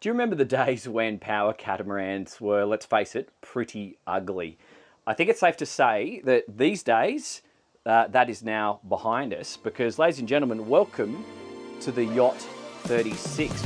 Do you remember the days when power catamarans were, let's face it, pretty ugly? I think it's safe to say that these days, that is now behind us because, ladies and gentlemen, welcome to the Yacht 36.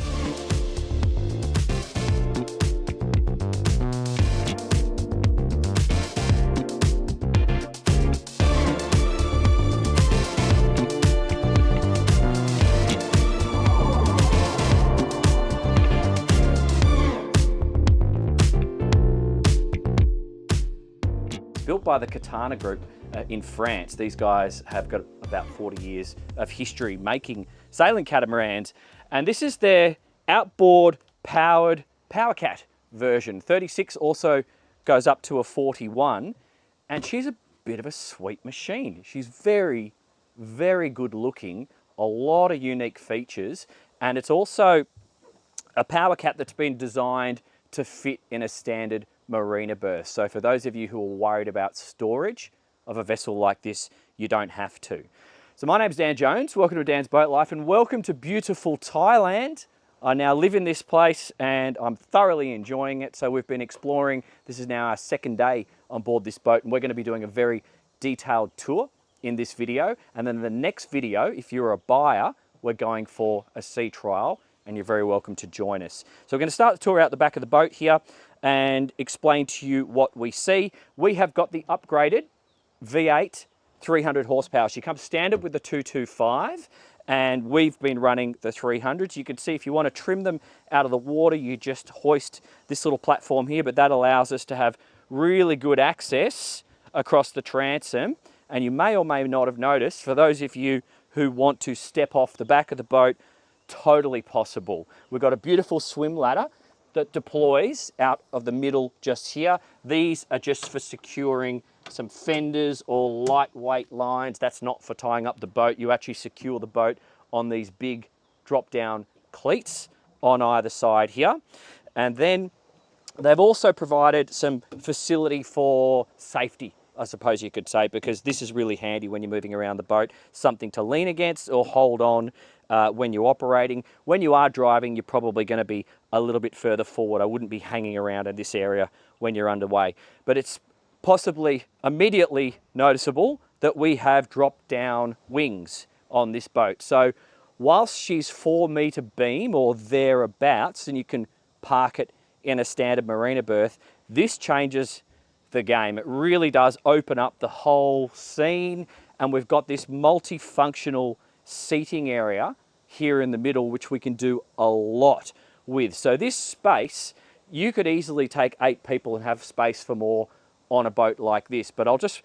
Built by the Catamaran Group in France. These guys have got about 40 years of history making sailing catamarans, and this is their outboard powered Powercat version. 36 also goes up to a 41, and she's a bit of a sweet machine. She's very, very good looking, a lot of unique features, and it's also a Powercat that's been designed to fit in a standard marina berth. So for those of you who are worried about storage of a vessel like this, you don't have to. So my name's Dan Jones, welcome to Dan's Boat Life and welcome to beautiful Thailand. I now live in this place and I'm thoroughly enjoying it. So we've been exploring, this is now our second day on board this boat, and we're going to be doing a very detailed tour in this video. And then in the next video, if you're a buyer, we're going for a sea trial, and you're very welcome to join us. So we're going to start the tour out the back of the boat here and explain to you what we see. We have got the upgraded V8 300 horsepower. She comes standard with the 225, and we've been running the 300s. You can see if you want to trim them out of the water, you just hoist this little platform here, but that allows us to have really good access across the transom. And you may or may not have noticed, for those of you who want to step off the back of the boat, totally possible. We've got a beautiful swim ladder that deploys out of the middle just here. These are just for securing some fenders or lightweight lines. That's not for tying up the boat. You actually secure the boat on these big drop down cleats on either side here. And then they've also provided some facility for safety, I suppose you could say, because this is really handy when you're moving around the boat, something to lean against or hold on when you're operating. When you are driving, you're probably going to be a little bit further forward. I wouldn't be hanging around in this area when you're underway. But it's possibly immediately noticeable that we have drop down wings on this boat. So whilst she's 4 metre beam or thereabouts, and you can park it in a standard marina berth, this changes the game. It really does open up the whole scene, and we've got this multifunctional seating area here in the middle, which we can do a lot with. So this space, you could easily take 8 people and have space for more on a boat like this. But I'll just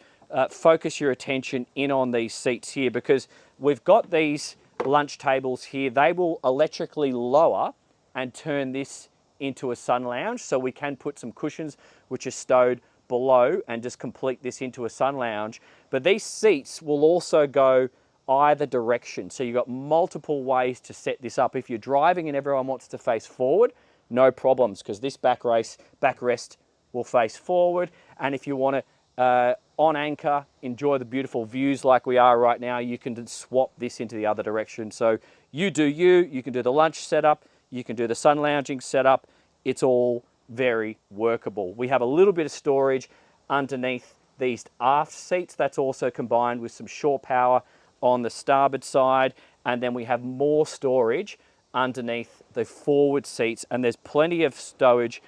focus your attention in on these seats here, because we've got these lunch tables here. They will electrically lower and turn this into a sun lounge. So we can put some cushions which are stowed below and just complete this into a sun lounge. But these seats will also go either direction. So you've got multiple ways to set this up. If you're driving and everyone wants to face forward, no problems, because this backrest will face forward. And if you want to, on anchor, enjoy the beautiful views like we are right now, you can swap this into the other direction. So you do you can do the lunch setup, you can do the sun lounging setup. It's all very workable. We have a little bit of storage underneath these aft seats. That's also combined with some shore power on the starboard side, and then we have more storage underneath the forward seats, and there's plenty of stowage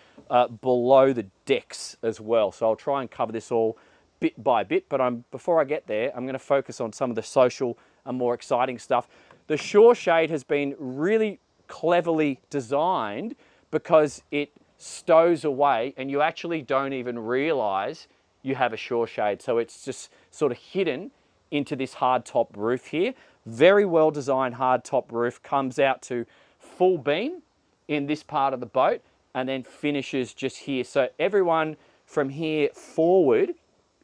below the decks as well. So I'll try and cover this all bit by bit, but before I get there, I'm going to focus on some of the social and more exciting stuff. The shore shade has been really cleverly designed because it stows away and you actually don't even realize you have a shore shade. So it's just sort of hidden into this hard top roof here. Very well designed hard top roof, comes out to full beam in this part of the boat and then finishes just here. So everyone from here forward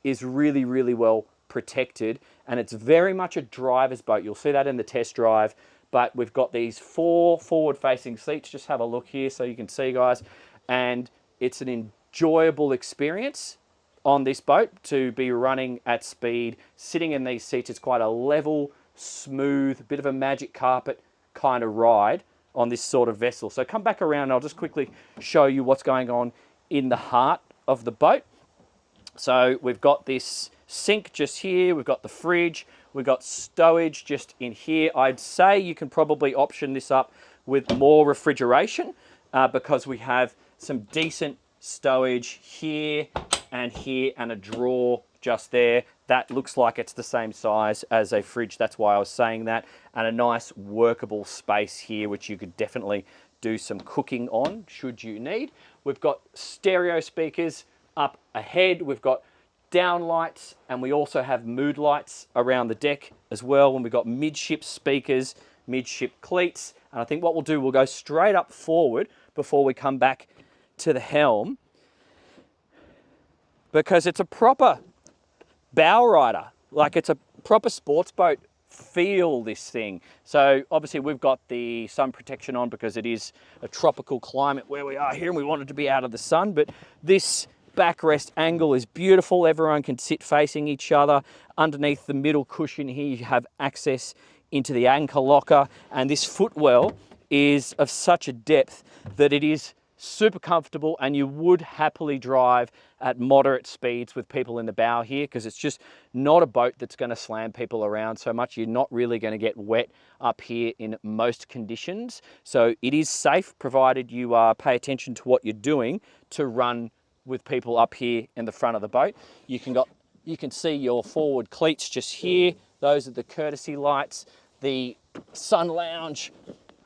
is really, really well protected, and it's very much a driver's boat. You'll see that in the test drive, but we've got these 4 forward facing seats. Just have a look here so you can see, guys, and it's an enjoyable experience on this boat to be running at speed, sitting in these seats. It's quite a level, smooth, bit of a magic carpet kind of ride on this sort of vessel. So come back around, I'll just quickly show you what's going on in the heart of the boat. So we've got this sink just here, we've got the fridge, we've got stowage just in here. I'd say you can probably option this up with more refrigeration because we have some decent stowage here and a drawer just there. That looks like it's the same size as a fridge. That's why I was saying that. And a nice workable space here, which you could definitely do some cooking on should you need. We've got stereo speakers up ahead. We've got down lights, and we also have mood lights around the deck as well. And we've got midship speakers, midship cleats. And I think what we'll do, we'll go straight up forward before we come back to the helm, because it's a proper bow rider. Like, it's a proper sports boat feel, this thing. So obviously we've got the sun protection on because it is a tropical climate where we are here and we want it to be out of the sun. But this backrest angle is beautiful. Everyone can sit facing each other. Underneath the middle cushion here, you have access into the anchor locker, and this footwell is of such a depth that it is super comfortable, and you would happily drive at moderate speeds with people in the bow here, because it's just not a boat that's going to slam people around so much. You're not really going to get wet up here in most conditions. So it is safe, provided you pay attention to what you're doing to run with people up here in the front of the boat. You can see your forward cleats just here. Those are the courtesy lights. The sun lounge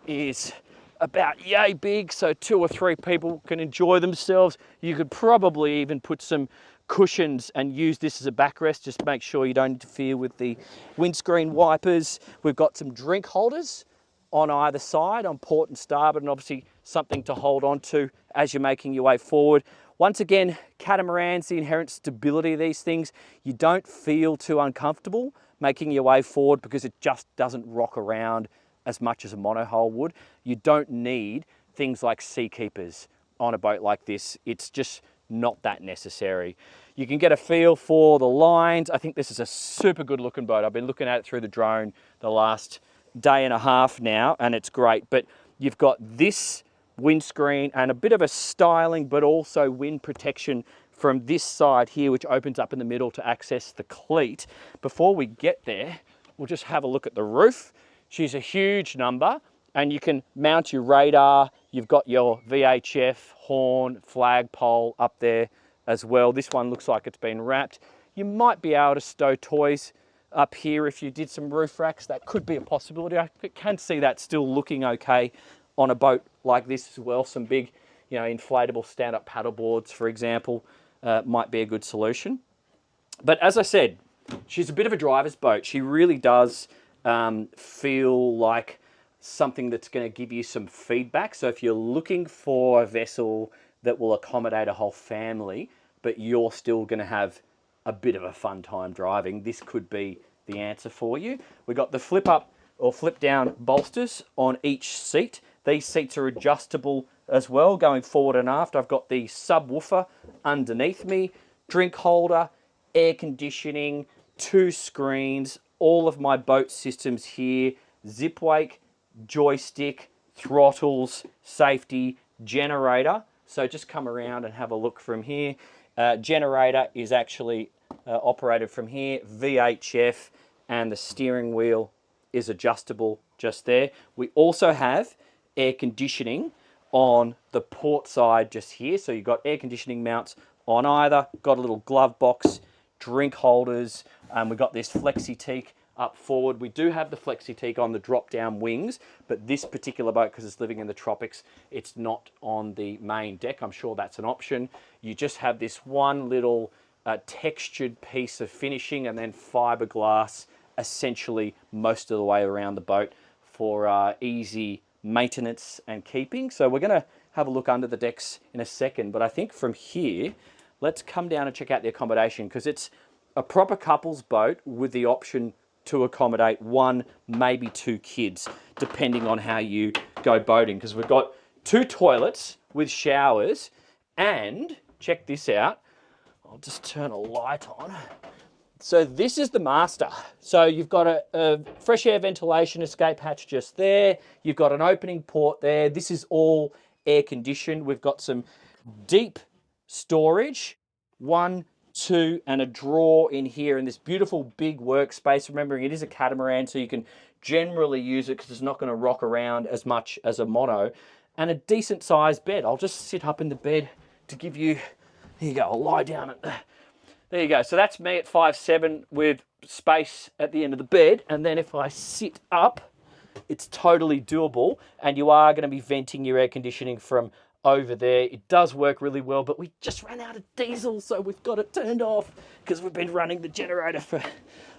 is about yay big, so 2 or 3 people can enjoy themselves. You could probably even put some cushions and use this as a backrest. Just make sure you don't interfere with the windscreen wipers. We've got some drink holders on either side, on port and starboard, and obviously something to hold on to as you're making your way forward. Once again, catamarans, the inherent stability of these things, you don't feel too uncomfortable making your way forward because it just doesn't rock around as much as a monohull would. You don't need things like seakeepers on a boat like this. It's just not that necessary. You can get a feel for the lines. I think this is a super good looking boat. I've been looking at it through the drone the last day and a half now, and it's great. But you've got this windscreen and a bit of a styling, but also wind protection from this side here, which opens up in the middle to access the cleat. Before we get there, we'll just have a look at the roof. She's a huge number, and you can mount your radar. You've got your VHF, horn, flagpole up there as well. This one looks like it's been wrapped. You might be able to stow toys up here if you did some roof racks. That could be a possibility. I can see that still looking okay on a boat like this as well. Some big, inflatable stand-up paddle boards, for example, might be a good solution. But as I said, she's a bit of a driver's boat. She really does feel like something that's going to give you some feedback. So if you're looking for a vessel that will accommodate a whole family, but you're still going to have a bit of a fun time driving, this could be the answer for you. We've got the flip up or flip down bolsters on each seat. These seats are adjustable as well, going forward and aft. I've got the subwoofer underneath me, drink holder, air conditioning, 2 screens, all of my boat systems here, zip wake, joystick, throttles, safety, generator. So just come around and have a look from here. Generator is actually operated from here, VHF, and the steering wheel is adjustable just there. We also have air conditioning on the port side just here. So you've got air conditioning mounts on either, got a little glove box, drink holders, and we've got this flexi-teak up forward. We do have the flexi-teak on the drop-down wings, but this particular boat, because it's living in the tropics, it's not on the main deck. I'm sure that's an option. You just have this one little textured piece of finishing and then fiberglass essentially most of the way around the boat for easy maintenance and keeping. So we're going to have a look under the decks in a second, but I think from here, let's come down and check out the accommodation, because it's a proper couples boat with the option to accommodate 1, maybe 2 kids, depending on how you go boating. Because we've got 2 toilets with showers, and check this out. I'll just turn a light on. So this is the master. So you've got a fresh air ventilation escape hatch just there. You've got an opening port there. This is all air conditioned. We've got some deep storage, 1, 2, and a drawer in here in this beautiful big workspace. Remembering it is a catamaran, so you can generally use it because it's not going to rock around as much as a mono. And a decent sized bed. I'll just sit up in the bed to give you, here you go, I'll lie down at there you go. So that's me at 5'7" with space at the end of the bed. And then if I sit up, it's totally doable. And you are going to be venting your air conditioning from over there. It does work really well, but we just ran out of diesel, so we've got it turned off because we've been running the generator for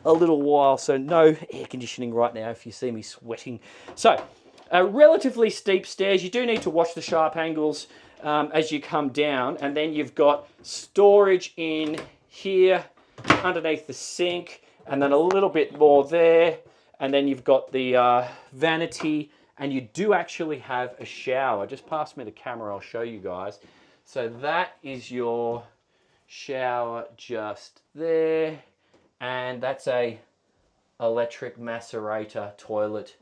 a little while. So no air conditioning right now if you see me sweating. So relatively steep stairs. You do need to watch the sharp angles as you come down. And then you've got storage in here underneath the sink, and then a little bit more there, and then you've got the vanity, and you do actually have a shower. Just pass me the camera, I'll show you guys. So that is your shower just there, and that's a electric macerator toilet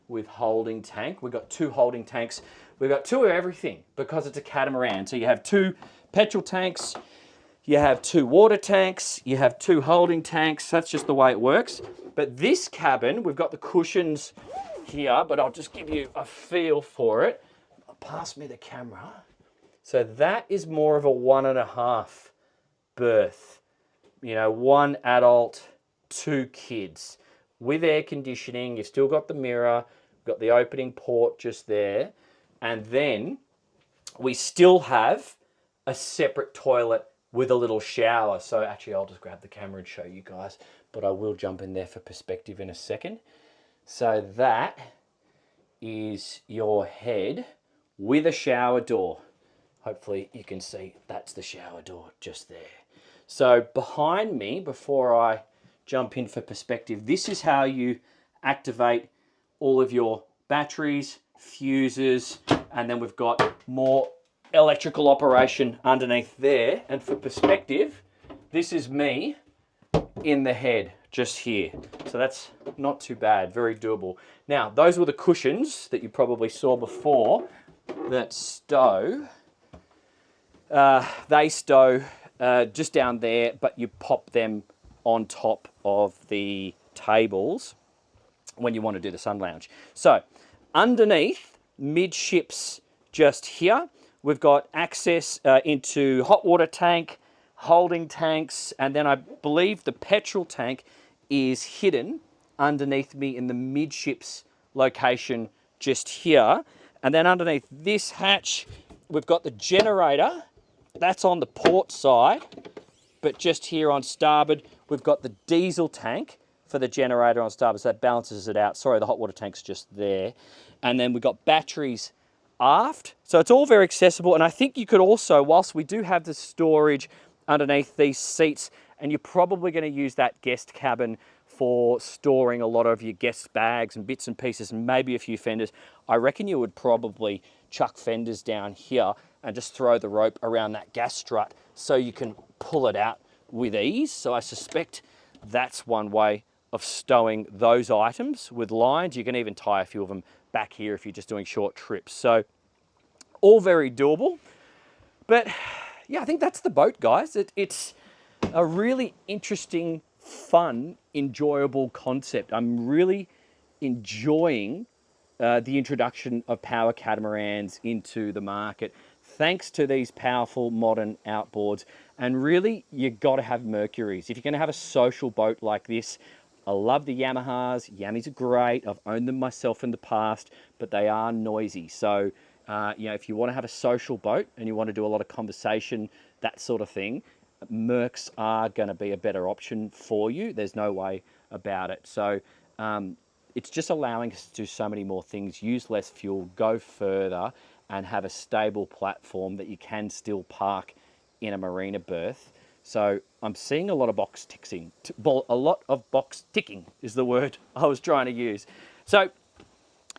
with holding tank. We've got 2 holding tanks. We've got 2 of everything because it's a catamaran. So you have 2 petrol tanks, you have 2 water tanks, you have 2 holding tanks. That's just the way it works. But this cabin, we've got the cushions here, but I'll just give you a feel for it. Pass me the camera. So that is more of a 1.5 berth. You know, 1 adult, 2 kids. With air conditioning, you've still got the mirror, got the opening port just there. And then we still have a separate toilet with a little shower. So actually I'll just grab the camera and show you guys, but I will jump in there for perspective in a second. So that is your head with a shower door. Hopefully you can see that's the shower door just there. So behind me, before I jump in for perspective, this is how you activate all of your batteries, fuses, and then we've got more electrical operation underneath there. And for perspective, this is me in the head just here. So that's not too bad, very doable. Now, those were the cushions that you probably saw before that stow. They stow just down there, but you pop them on top of the tables when you want to do the sun lounge. So underneath, midships just here, we've got access into hot water tank, holding tanks, and then I believe the petrol tank is hidden underneath me in the midships location just here. And then underneath this hatch, we've got the generator. That's on the port side, but just here on starboard, we've got the diesel tank for the generator on starboard, so that balances it out. Sorry, the hot water tank's just there. And then we've got batteries aft. So it's all very accessible. And I think you could also, whilst we do have the storage underneath these seats, and you're probably going to use that guest cabin for storing a lot of your guest bags and bits and pieces and maybe a few fenders, I reckon you would probably chuck fenders down here and just throw the rope around that gas strut so you can pull it out with ease. So I suspect that's one way of stowing those items with lines. You can even tie a few of them back here if you're just doing short trips. So all very doable. But yeah, I think that's the boat, guys. It's a really interesting, fun, enjoyable concept. I'm really enjoying the introduction of power catamarans into the market, thanks to these powerful modern outboards. And really, you got to have Mercuries. If you're going to have a social boat like this, I love the Yamahas. Yamis are great. I've owned them myself in the past, but they are noisy. So, you know, if you want to have a social boat and you want to do a lot of conversation, that sort of thing, Mercs are going to be a better option for you. There's no way about it. So it's just allowing us to do so many more things, use less fuel, go further, and have a stable platform that you can still park in a marina berth. So I'm seeing a lot of box ticking. A lot of box ticking is the word I was trying to use. So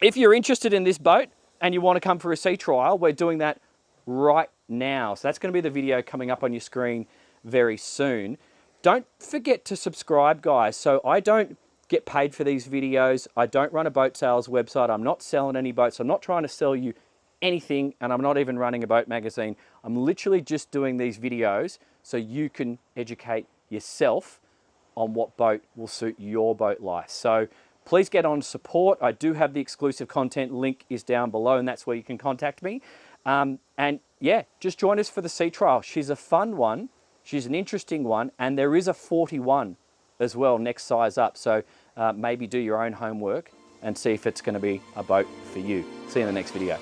if you're interested in this boat and you want to come for a sea trial, we're doing that right now. So that's going to be the video coming up on your screen very soon. don't forget to subscribe, guys. So I don't get paid for these videos. I don't run a boat sales website. I'm not selling any boats. I'm not trying to sell you anything, and I'm not even running a boat magazine. I'm literally just doing these videos so you can educate yourself on what boat will suit your boat life. So please get on support. I do have the exclusive content. Link is down below, and that's where you can contact me. And yeah, just join us for the sea trial. She's a fun one. She's an interesting one. And there is a 41 as well, next size up. So maybe do your own homework and see if it's going to be a boat for you. See you in the next video.